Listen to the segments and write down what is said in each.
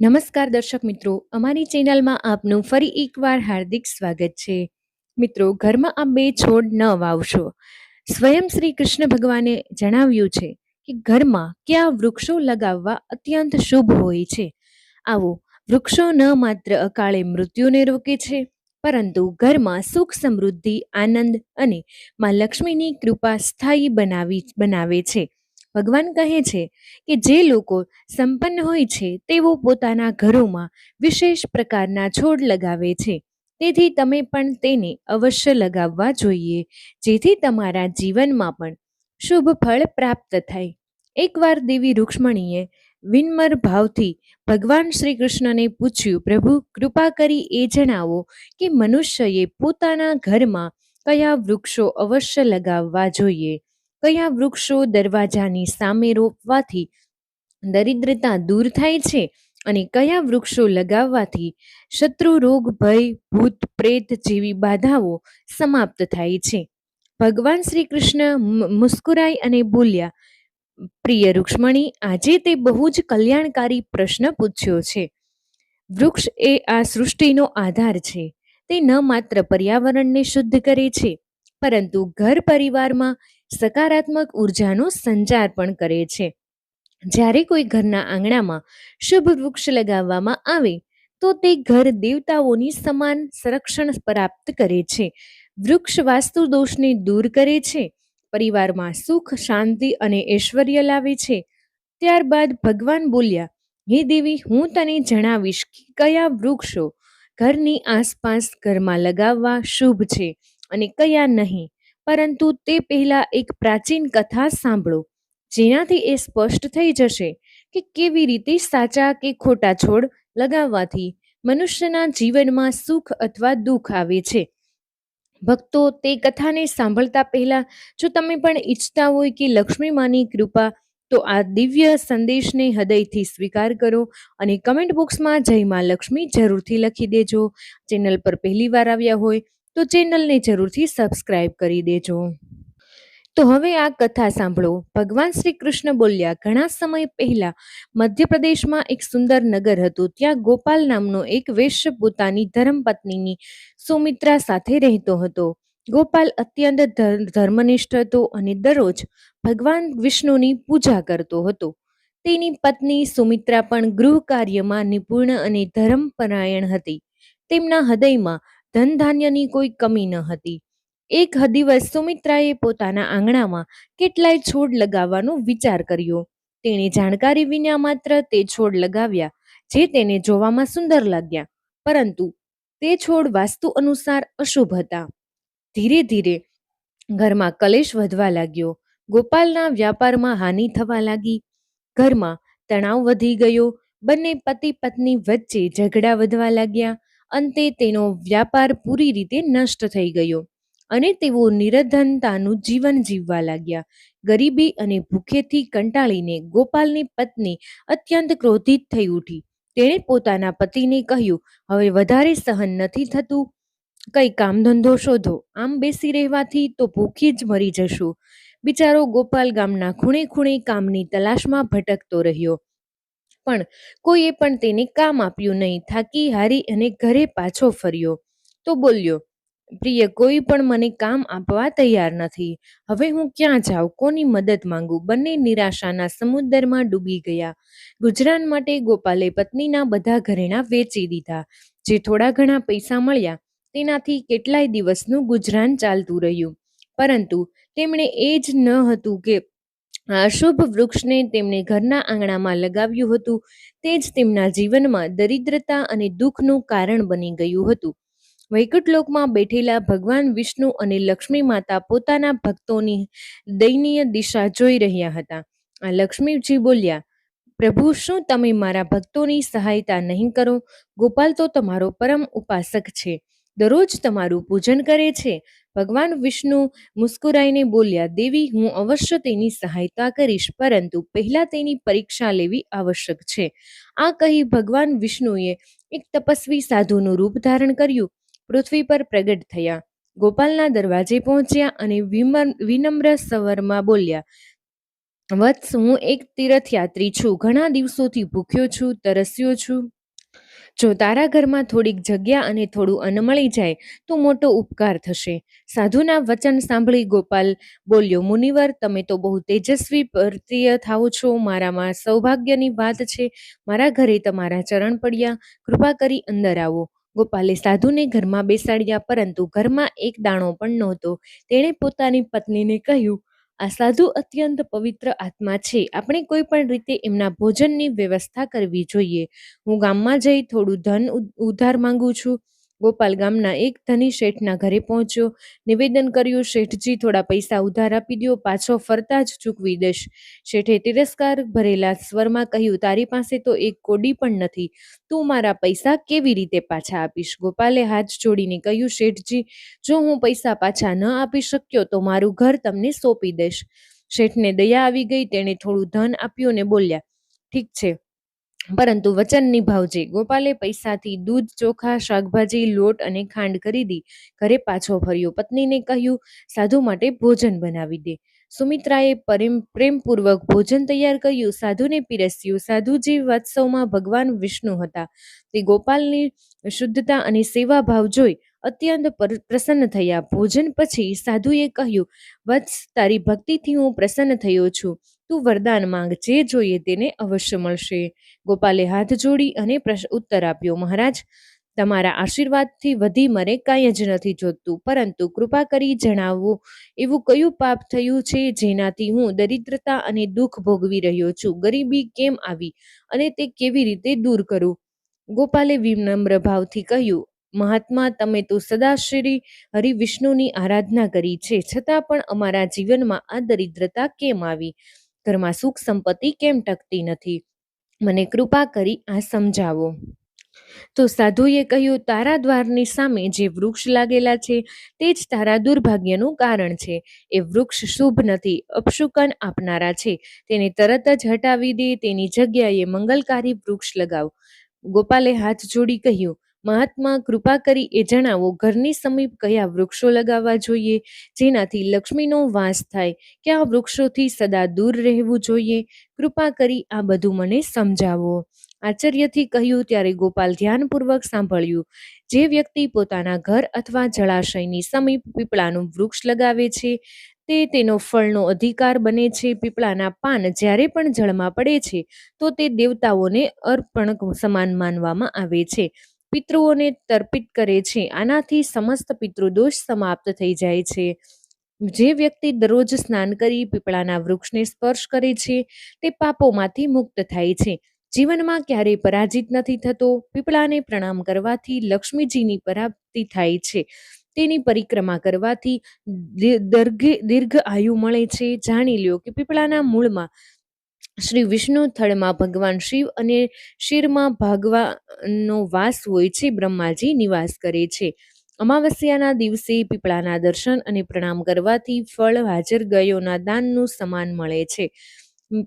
નમસ્કાર દર્શક મિત્રો, અમારી ચેનલમાં આપનું ફરી એકવાર હાર્દિક સ્વાગત છે. મિત્રો, ઘરમાં આ બે છોડ ન વાવશો. સ્વયં શ્રી કૃષ્ણ ભગવાને જણાવ્યું છે કે ઘરમાં કયા વૃક્ષો લગાવવા અત્યંત શુભ હોય છે. આવો, વૃક્ષો ન માત્ર અકાળે મૃત્યુને રોકે છે, પરંતુ ઘરમાં સુખ, સમૃદ્ધિ, આનંદ અને માં લક્ષ્મીની કૃપા સ્થાયી બનાવે છે. ભગવાન કહે છે કે જે લોકો સંપન્ન હોય છે તેઓ પોતાના ઘરોમાં વિશેષ પ્રકારના છોડ લગાવે છે. તેથી તમે પણ તેને અવશ્ય લગાવવા જોઈએ, જેથી તમારા જીવનમાં પણ શુભ ફળ પ્રાપ્ત થાય. એકવાર દેવી રૂક્ષ્મણીએ વિનમ્ર ભાવથી ભગવાન શ્રી કૃષ્ણને પૂછ્યું, પ્રભુ, કૃપા કરી એ જણાવો કે મનુષ્યએ પોતાના ઘરમાં કયા વૃક્ષો અવશ્ય લગાવવા જોઈએ. કયા વૃક્ષો દરવાજાની સામે રોપવાથી દરિદ્રતા દૂર થાય છે અને કયા વૃક્ષો લગાવવાથી શત્રુ, રોગ, ભય, ભૂત, પ્રેત જેવી બાધાઓ સમાપ્ત થાય છે. ભગવાન શ્રી કૃષ્ણ મુસ્કુરાઈ અને બોલ્યા, પ્રિય રૂક્ષ્મણી, આજે તે બહુ જ કલ્યાણકારી પ્રશ્ન પૂછ્યો છે. વૃક્ષ એ આ સૃષ્ટિનો આધાર છે. તે ન માત્ર પર્યાવરણને શુદ્ધ કરે છે, પરંતુ ઘર પરિવારમાં સકારાત્મક ઉર્જાનો સંચાર પણ કરે છે. જ્યારે કોઈ ઘરના આંગણામાં શુભ વૃક્ષ લગાવવામાં આવે તો તે ઘર દેવતાઓની સમાન સંરક્ષણ પ્રાપ્ત કરે છે. વૃક્ષ વાસ્તુ દોષને દૂર કરે છે, પરિવારમાં સુખ, શાંતિ અને ઐશ્વર્ય લાવે છે. ત્યારબાદ ભગવાન બોલ્યા, હે દેવી, હું તને જણાવીશ કે કયા વૃક્ષો ઘરની આસપાસ ઘરમાં લગાવવા શુભ છે અને કયા નહીં. પરંતુ તે પહેલા એક પ્રાચીન કથા સાંભળો, જેનાથી એ સ્પષ્ટ થઈ જશે કે કેવી રીતે સાચા કે ખોટા છોડ લગાવવાથી મનુષ્યના જીવનમાં સુખ અથવા દુઃખ આવે છે. ભક્તો, તે કથાને સાંભળતા પહેલા જો તમે પણ ઈચ્છતા હોય કે લક્ષ્મી માની કૃપા, તો આ દિવ્ય સંદેશને હૃદયથી સ્વીકાર કરો અને કમેન્ટ બોક્સમાં જય માં લક્ષ્મી જરૂરથી લખી દેજો. ચેનલ પર પહેલી વાર આવ્યા હોય તો ચેનલને જરૂરથી સબસ્ક્રાઇબ કરી દેજો. તો હવે આ કથા સાંભળો. ભગવાન શ્રી કૃષ્ણ બોલ્યા, ઘણા સમય પહેલા મધ્યપ્રદેશમાં એક સુંદર નગર હતું. ત્યાં ગોપાલ નામનો એક વૈશ્ય પોતાની ધર્મપત્નીની સુમિત્રા સાથે રહેતો હતો. ગોપાલ અત્યંત ધર્મનિષ્ઠ હતો અને દરરોજ ભગવાન વિષ્ણુની પૂજા કરતો હતો. તેની પત્ની સુમિત્રા પણ ગૃહ કાર્યમાં નિપુણ અને ધર્મપરાયણ હતી. તેમના હૃદયમાં ધન ધાન્યની કોઈ કમી ન હતી. એક દિવસ સુમિત્રાએ પોતાના આંગણામાં કેટલાય છોડ લગાવવાનો વિચાર કર્યો. તેણે જાણકારી વિના માત્ર તે છોડ લગાવ્યા જે તેને જોવામાં સુંદર લાગ્યા, પરંતુ તે છોડ વાસ્તુ અનુસાર અશુભ હતા. ધીરે ધીરે ઘરમાં કલેશ વધવા લાગ્યો. ગોપાલના વ્યાપારમાં હાનિ થવા લાગી. ઘરમાં તણાવ વધી ગયો. બંને પતિ પત્ની વચ્ચે ઝઘડા વધવા લાગ્યા. અંતે તેનો વ્યાપાર પૂરી રીતે નષ્ટ થઈ ગયો અને તેઓ નિર્ધનતાનું જીવન જીવવા લાગ્યા. ગરીબી અને ભૂખેથી કંટાળીને ગોપાલની પત્ની અત્યંત ક્રોધિત થઈ ઉઠી. તેણે પોતાના પતિને કહ્યું, હવે વધારે સહન નથી થતું, કઈ કામ ધંધો શોધો. આમ બેસી રહેવાથી તો ભૂખી જ મરી જશું. બિચારો ગોપાલ ગામના ખૂણે ખૂણે કામની તલાશમાં ભટકતો રહ્યો, પણ કોઈએ પણ તેને કામ આપ્યું નહીં. થાકી હારી અને ઘરે પાછો ફર્યો તો બોલ્યો, પ્રિય, કોઈ પણ મને કામ આપવા તૈયાર નથી. હવે હું ક્યાં જાઉં, કોની મદદ માંગુ? બંને નિરાશાના સમુદ્રમાં ડૂબી ગયા. ગુજરાન માટે ગોપાલે પત્નીના બધા ઘરેણાં વેચી દીધા. જે થોડા ઘણા પૈસા મળ્યા તેનાથી કેટલાય દિવસનું ગુજરાન ચાલતું રહ્યું, પરંતુ તેમણે એ જ ન હતું કે આ શુભ વૃક્ષને તેમણે ઘરના આંગણામાં લગાવ્યું હતું તે જ તેમના જીવનમાં દરિદ્રતા અને દુઃખનું કારણ બની ગયું હતું. વૈકુંઠ લોકમાં બેઠેલા ભગવાન વિષ્ણુ અને લક્ષ્મી માતા પોતાના ભક્તોની દયનીય દિશા જોઈ રહ્યા હતા. આ લક્ષ્મીજી બોલ્યા, પ્રભુ, શું તમે મારા ભક્તોની સહાયતા નહીં કરો? ગોપાલ તો તમારો પરમ ઉપાસક છે, દરરોજ તમારું પૂજન કરે છે. ભગવાન વિષ્ણુ મુસ્કુરાઈને બોલ્યા, દેવી, હું અવશ્ય તેની સહાયતા કરીશ, પરંતુ પહેલા તેની પરીક્ષા લેવી આવશ્યક છે. આ કહી ભગવાન વિષ્ણુએ એક તપસ્વી સાધુનું રૂપ ધારણ કર્યું, પૃથ્વી પર પ્રગટ થયા. ગોપાલના દરવાજે પહોંચ્યા અને વિનમ્ર સ્વરમાં બોલ્યા, વત્સ, હું એક તીર્થયાત્રી છું. ઘણા દિવસોથી ભૂખ્યો છું, તરસ્યો છું. જો તારા ઘરમાં થોડીક જગ્યા અને થોડું અન્ન મળી જાય તો મોટો ઉપકાર થશે. સાધુના વચન સાંભળી ગોપાલ બોલ્યો, મુનિવર, તમે તો બહુ તેજસ્વી પ્રતીય થાઓ છો. મારામાં સૌભાગ્યની વાત છે. મારા ઘરે તમારા ચરણ પડ્યા. કૃપા કરી અંદર આવો. ગોપાલે સાધુને ઘરમાં બેસાડ્યા, પરંતુ ઘરમાં એક દાણો પણ નહોતો. તેણે પોતાની પત્નીને કહ્યું, આ સાધુ અત્યંત પવિત્ર આત્મા છે. આપણે કોઈ પણ રીતે એમના ભોજનની વ્યવસ્થા કરવી જોઈએ. હું ગામમાં જઈ થોડું ધન ઉધાર માંગુ છું. ગોપાલ ગામના એક ધની શેઠના ઘરે પહોંચ્યો. નિવેદન કર્યું, શેઠજી, થોડા પૈસા ઉધાર આપી દો, પાછો ફરતા જ ચૂકવી દઈશ. શેઠે તિરસ્કાર ભરેલા સ્વરમાં કહ્યું, તારી પાસે તો એક કોડી પણ નથી. તું મારા પૈસા કેવી રીતે પાછા આપીશ? ગોપાલે હાથ જોડીને કહ્યું, શેઠજી, જો હું પૈસા પાછા ન આપી શક્યો તો મારું ઘર તમને સોંપી દઈશ. શેઠને દયા આવી ગઈ. તેણે થોડું ધન આપ્યું અને બોલ્યા, ઠીક છે, પરંતુ વચન નિભાવજે. ગોપાલે પૈસાથી દૂધ, ચોખા, શાકભાજી, લોટ અને ખાંડ ખરીદી ઘરે પાછો ફર્યો. પત્નીને કહ્યું, સાધુ માટે ભોજન બનાવી દે. સુમિત્રાએ પ્રેમપૂર્વક ભોજન તૈયાર કર્યું, સાધુને પીરસ્યું. સાધુજી વાસ્તવમાં ભગવાન વિષ્ણુ હતા. તે ગોપાલની શુદ્ધતા અને સેવાભાવ જોઈ અત્યંત પ્રસન્ન થયા. ભોજન પછી સાધુએ કહ્યું, વત્સ, તારી ભક્તિથી હું પ્રસન્ન થયો છું. તું વરદાન માંગ, જે જોઈએ તેને અવશ્ય મળશે. ગોપાલે હાથ જોડી અને ઉત્તર આપ્યો, મહારાજ, તમારા આશીર્વાદથી વધી મારે કાંઈ જ નથી જોતું, પરંતુ કૃપા કરી જણાવો, એવું કયું પાપ થયું છે જેનાથી હું દરિદ્રતા અને દુઃખ ભોગવી રહ્યો છું? ગરીબી કેમ આવી અને તે કેવી રીતે દૂર કરું? ગોપાલે વિનમ્ર ભાવથી કહ્યું, મહાત્મા, તમે તો સદા શ્રી હરિવિષ્ણુની આરાધના કરી છે, છતાં પણ અમારા જીવનમાં આ દરિદ્રતા કેમ આવી? ઘરમાં સુખ સંપત્તિ કેમ ટકતી નથી? મને કૃપા કરી આ સમજાવો. તો સાધુએ કહ્યું, તારા દ્વારની સામે જે વૃક્ષ લાગેલા છે તે જ તારા દુર્ભાગ્યનું કારણ છે. એ વૃક્ષ શુભ નથી, અપશુકન આપનારા છે. તેને તરત જ હટાવી દે, તેની જગ્યાએ મંગલકારી વૃક્ષ લગાવ. ગોપાલે હાથ જોડી કહ્યું, મહાત્મા, કૃપા કરી એ જણાવો, ઘરની સમીપ કયા વૃક્ષો લગાવવા જોઈએ જેનાથી લક્ષ્મીનો વાસ થાય? કયા વૃક્ષોથી સદા દૂર રહેવું જોઈએ? કૃપા કરી આ બધું મને સમજાવો. આશ્ચર્યથી કહ્યું. ત્યારે ગોપાલ ધ્યાનપૂર્વક સાંભળ્યું. જે વ્યક્તિ પોતાના ઘર અથવા જળાશયની સમીપ પીપળાનું વૃક્ષ લગાવે છે તે તેનો ફળનો અધિકાર બને છે. પીપળાના પાન જ્યારે પણ જળમાં પડે છે તો તે દેવતાઓને અર્પણ સમાન માનવામાં આવે છે. પિતૃઓને તર્પિત કરે છે. આનાથી સમસ્ત પિતૃદોષ સમાપ્ત થઈ જાય છે. જે વ્યક્તિ દરરોજ સ્નાન કરી પીપળાના વૃક્ષને સ્પર્શ કરે છે તે પાપોમાંથી મુક્ત થાય છે. જીવનમાં ક્યારેય પરાજિત નથી થતો. પીપળાને પ્રણામ કરવાથી લક્ષ્મીજીની પ્રાપ્તિ થાય છે. તેની પરિક્રમા કરવાથી દીર્ઘ આયુ મળે છે. જાણી લ્યો કે પીપળાના મૂળમાં શ્રી વિષ્ણુ, થળમાં ભગવાન શિવ અને શિરમાં ભાગવાનો વાસ હોય છે. બ્રહ્માજી નિવાસ કરે છે. અમાવસ્યાના દિવસે પીપળાના દર્શન અને પ્રણામ કરવાથી ફળ હાજર ગયોના દાનનું સમાન મળે છે.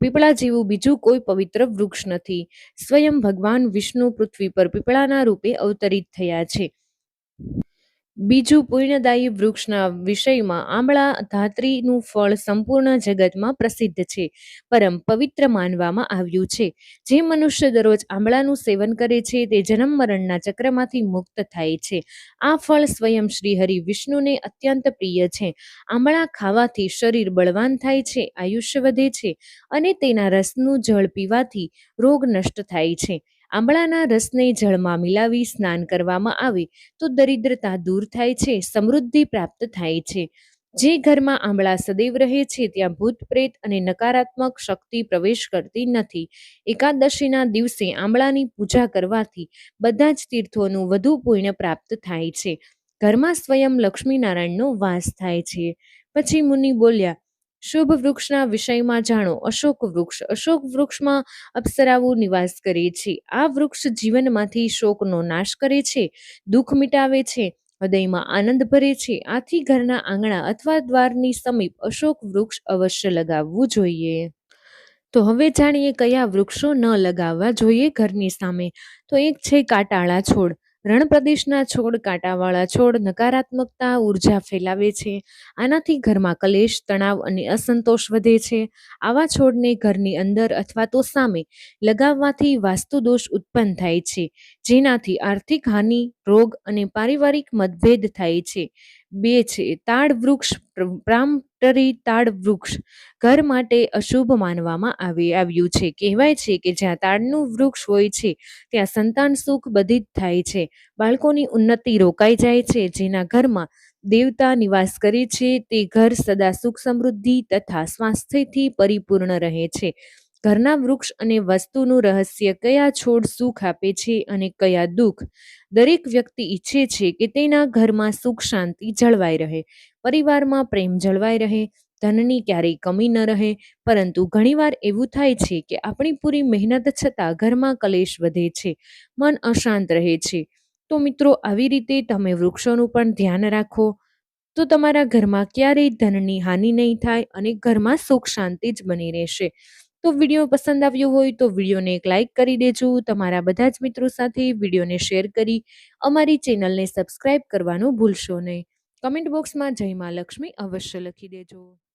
પીપળા જેવું બીજું કોઈ પવિત્ર વૃક્ષ નથી. સ્વયં ભગવાન વિષ્ણુ પૃથ્વી પર પીપળાના રૂપે અવતરિત થયા છે. બીજું પુણ્યદાયી વૃક્ષના વિષયમાં આંબળા ધાત્રીનું ફળ સંપૂર્ણ જગતમાં પ્રસિદ્ધ છે, પરમ પવિત્ર માનવામાં આવ્યું છે. જે મનુષ્ય દરરોજ આંબળાનું સેવન કરે છે તે જન્મ મરણના ચક્રમાંથી મુક્ત થાય છે. આ ફળ સ્વયં શ્રી હરિ વિષ્ણુને અત્યંત પ્રિય છે. આંબળા ખાવાથી શરીર બળવાન થાય છે, આયુષ્ય વધે છે અને તેના રસનું જળ પીવાથી રોગ નષ્ટ થાય છે. આંબળાના રસને જળમાં મિલાવી સ્નાન કરવામાં આવે તો દરિદ્રતા દૂર થાય છે, સમૃદ્ધિ પ્રાપ્ત થાય છે. જે ઘરમાં આંબળા સદૈવ રહે છે ત્યાં ભૂત પ્રેત અને નકારાત્મક શક્તિ પ્રવેશ કરતી નથી. એકાદશીના દિવસે આંબળાની પૂજા કરવાથી બધા જ તીર્થોનું વધુ પુણ્ય પ્રાપ્ત થાય છે. ઘરમાં સ્વયં લક્ષ્મીનારાયણનો વાસ થાય છે. પછી મુનિ બોલ્યા, શુભ વૃક્ષના વિષયમાં જાણો. અશોક વૃક્ષ. અશોક વૃક્ષમાં અપ્સરાઓ નિવાસ કરે છે. આ વૃક્ષ જીવનમાંથી શોકનો નાશ કરે છે, દુઃખ મિટાવે છે, હૃદયમાં આનંદ ભરે છે. આથી ઘરના આંગણા અથવા દ્વારની સમીપ અશોક વૃક્ષ અવશ્ય લગાવવું જોઈએ. તો હવે જાણીએ કયા વૃક્ષો ન લગાવવા જોઈએ ઘરની સામે. તો એક છે કાંટાળા છોડ. રણ પ્રદેશના છોડ, કાંટાવાળા છોડ નકારાત્મકતા ઉર્જા ફેલાવે છે. આનાથી ઘરમાં કલેશ, તણાવ અને અસંતોષ વધે છે. આવા છોડને ઘરની અંદર અથવા તો સામે લગાવવાથી વાસ્તુ દોષ ઉત્પન્ન થાય છે, જેનાથી આર્થિક હાનિ, રોગ અને પારિવારિક મતભેદ થાય છે. બે છે તાડ વૃક્ષ, પ્રામટરી તાડ વૃક્ષ ઘર માટે અશુભ માનવામાં આવ્યું છે. કહેવાય છે કે જ્યાં તાડનું વૃક્ષ હોય છે ત્યાં સંતાન સુખ બધિત થાય છે, બાળકોની ઉન્નતિ રોકાઈ જાય છે. જેના ઘરમાં દેવતા નિવાસ કરે છે તે ઘર સદા સુખ સમૃદ્ધિ તથા સ્વાસ્થ્યથી પરિપૂર્ણ રહે છે. ઘરના વૃક્ષ અને વસ્તુનું રહસ્ય. કયા છોડ સુખ આપે છે અને કયા દુઃખ? દરેક વ્યક્તિ ઈચ્છે છે કે તેના ઘરમાં સુખ શાંતિ જળવાઈ રહે, પરિવારમાં પ્રેમ જળવાઈ રહે, ધનની ક્યારેય કમી ન રહે. પરંતુ ઘણીવાર એવું થાય છે કે આપણી પૂરી મહેનત છતાં ઘરમાં કલેશ વધે છે, મન અશાંત રહે છે. તો મિત્રો, આવી રીતે તમે વૃક્ષોનું પણ ધ્યાન રાખો તો તમારા ઘરમાં ક્યારેય ધનની હાનિ નહીં થાય અને ઘરમાં સુખ શાંતિ જ બની રહેશે. તો વિડીયો પસંદ આવ્યો હોય તો વિડીયોને એક લાઈક કરી દેજો. તમારા બધા જ મિત્રો સાથે વિડીયોને શેર કરી અમારી ચેનલને સબસ્ક્રાઇબ કરવાનું ભૂલશો નહીં. કમેન્ટ બોક્સમાં જય મા લક્ષ્મી અવશ્ય લખી દેજો.